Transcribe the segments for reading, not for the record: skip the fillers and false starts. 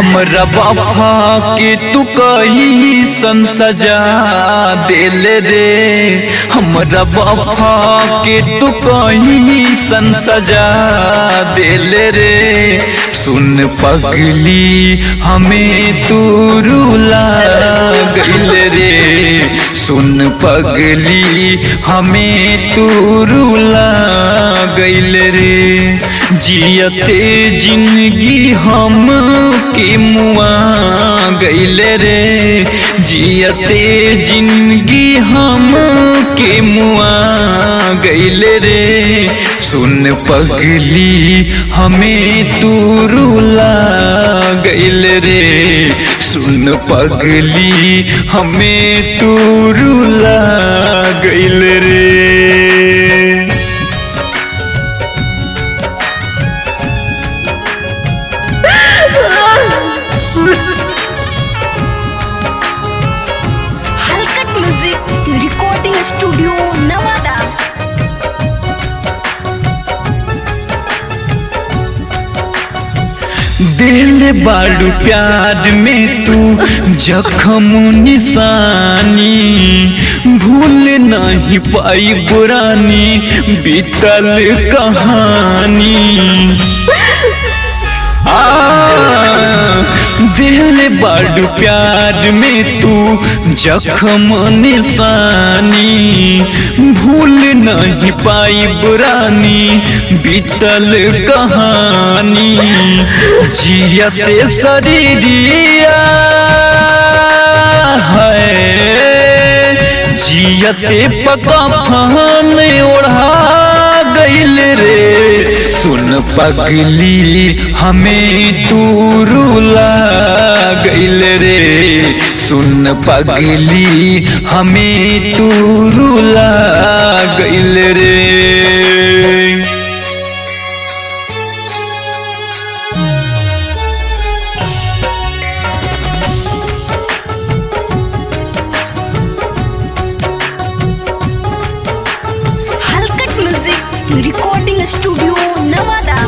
हमरा वफा के तू कई सन सजा दिल रे, हमरा वफा के तू कई सन सजा दिल रे। सुन पगली हमें तू रुला गइल रे, सुन पगली हमें तू रुला गइल रे। जियते जिंदगी हम के मुआ गइल रे, जियते जिंदगी हम के मुआ गइल रे। सुन पगली हमें तू रुला गइल रे, सुन पगली हमें तू रुला गइल रे। हलकट म्यूजिक रिकॉर्डिंग स्टूडियो नवादा। दिल बाड़ू प्यार में तू जख्म निशानी, भूल नहीं पाई पुरानी बीतल कहानी। दिल बाड़ू प्यार में तू जख्म निशानी, भूल नहीं पाई पुरानी बीतल कहानी। जियते शरीरिया है, जियते पकफन ओढ़ा गइल रे। सुन पगली हमें तू रुला गइल रे, सुन पगली हमें तू रुला गइल रे। हलकट म्यूजिक रिकॉर्डिंग स्टूडियो नवादा।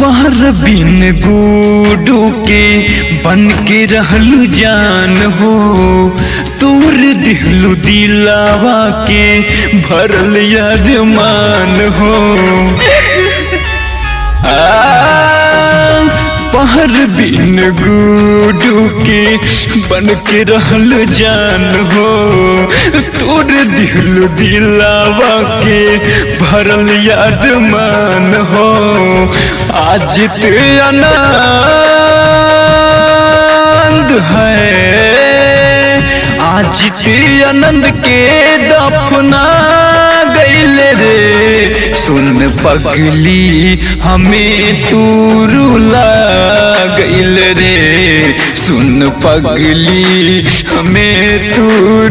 पहर बिन गुडू के बन के रहलू जान हो, तोर दिहलू दिलावा के भरल अरमान हो। पहर बिन गुडू के बन के रहल जान हो, तोर दिल दिलावा के भरल अरमान हो। आज ते आनंद है, आज ते आनंद के दफना गइल रे। सुन पगली हमें तू रुला गइल रे, सुन पगली हमें तू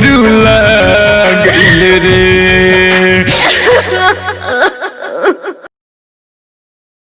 रुला गइल रे।